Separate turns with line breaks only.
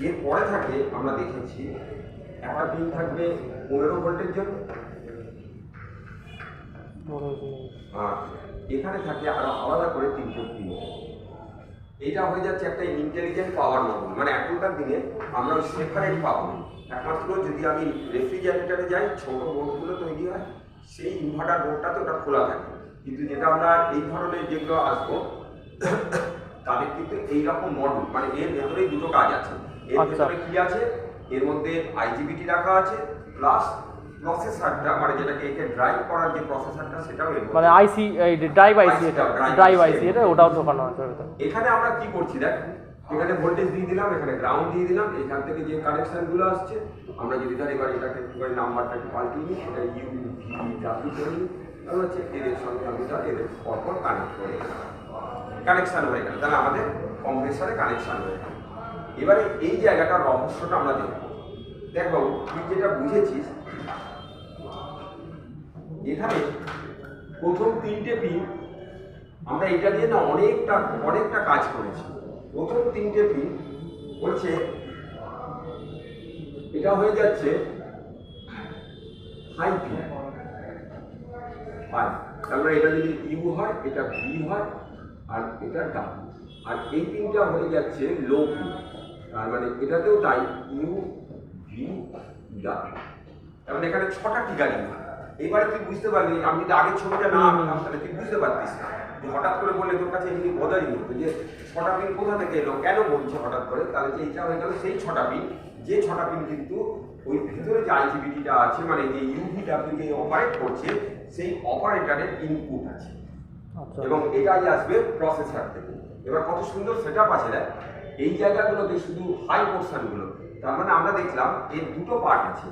এরপরে থাকে আমরা দেখেছি একটা পিন থাকবে 15 ভোল্টের জন্য, আর এখানে থাকে আরো আলাদা করে 3টে পিন। এটা হয়ে যাচ্ছে একটা ইন্টেলিজেন্ট পাওয়ার মডেল। মানে এখনকার দিনে আমরা সেপারেট পাবো একমাত্র যদি আমি রেফ্রিজারেটরে যাই, ছোট বোর্ডগুলো তৈরি হয় সেই ইনভার্টার বোর্ডটাতে ওটা খোলা থাকে। কিন্তু যেটা আমরা এই ধরনের যেগুলো আসবো তাদের কিন্তু এইরকম মডেল, মানে এর ভেতরেই দুটো কাজ আছে। এর ভেতরে কি আছে, এর মধ্যে আইজিবিটি রাখা আছে, প্লাস প্রসেসরটা, মানে যেটাকে একে ড্রাইভ করার যে প্রসেসরটা সেটাও এর মধ্যে,
মানে আইসি এই ড্রাইভ আইসি, এটা ড্রাইভ আইসি, এটা ওটাও ঢোকানো আছে ভেতরে।
এখানে আমরা কি করছি দেখ, এখানে ভোল্টেজ দিয়ে দিলাম, এখানে গ্রাউন্ড দিয়ে দিলাম, এখান থেকে যে কানেকশনগুলো আসছে আমরা যদি ধর এবার এটাকে একটুখানি নাম্বারটাকে পাল্টিয়ে নিই, এটা ইউ ভি ডাব্লিউ করে নিই, তাহলে হচ্ছে এদের সঙ্গে আমি এদের পরপর কানেক্ট করে কানেকশান হয়ে গেল, তাহলে আমাদের কম্প্রেসারে কানেকশান হয়ে গেল। এবারে এই জায়গাটার রহস্যটা আমরা দেখব। দেখ বাবু, তুই যেটা বুঝেছিস, এখানে প্রথম 3টে পিন আমরা এটা দিয়ে না অনেকটা কাজ করেছি। প্রথম 3টে পিন বলছে এটা হয়ে যাচ্ছে হাই পিন, তারপরে এটা যদি ইউ হয়, এটা ভি হয়, আর এটা ডাব্লিউ, আর এই পিনটা হয়ে যাচ্ছে লো পিন, তার মানে এটাতেও তাই ইউ ভি ডাব্লিউ। তার মানে এখানে 6টা টিকারি হয়। এবারে তুই বুঝতে পারবি, আমি যদি আগের ছবিটা না আঁকতাম তাহলে তুই বুঝতে পারতিস না, যে হঠাৎ করে বললে তোর কাছে এমনি বোঝাই হতো যে 6টা পিন কোথা থেকে এলো, কেন বলছে হঠাৎ করে, তাহলে যে এইটা হয়ে গেল সেই 6টা পিন। যে 6টা পিন কিন্তু ওই ভিতরে যে আইজিবিটিটা আছে, মানে যে ইউভি ডাব্লিউ যে অপারেট করছে, সেই অপারেটরের ইনপুট আছে, এবং এটাই আসবে প্রসেসর থেকে। এবার কত সুন্দর সেটআপ আছে দেখ, এই জায়গাগুলোতে শুধু হাই পোর্শনগুলো। তার মানে আমরা দেখলাম এর দুটো পার্ট আছে,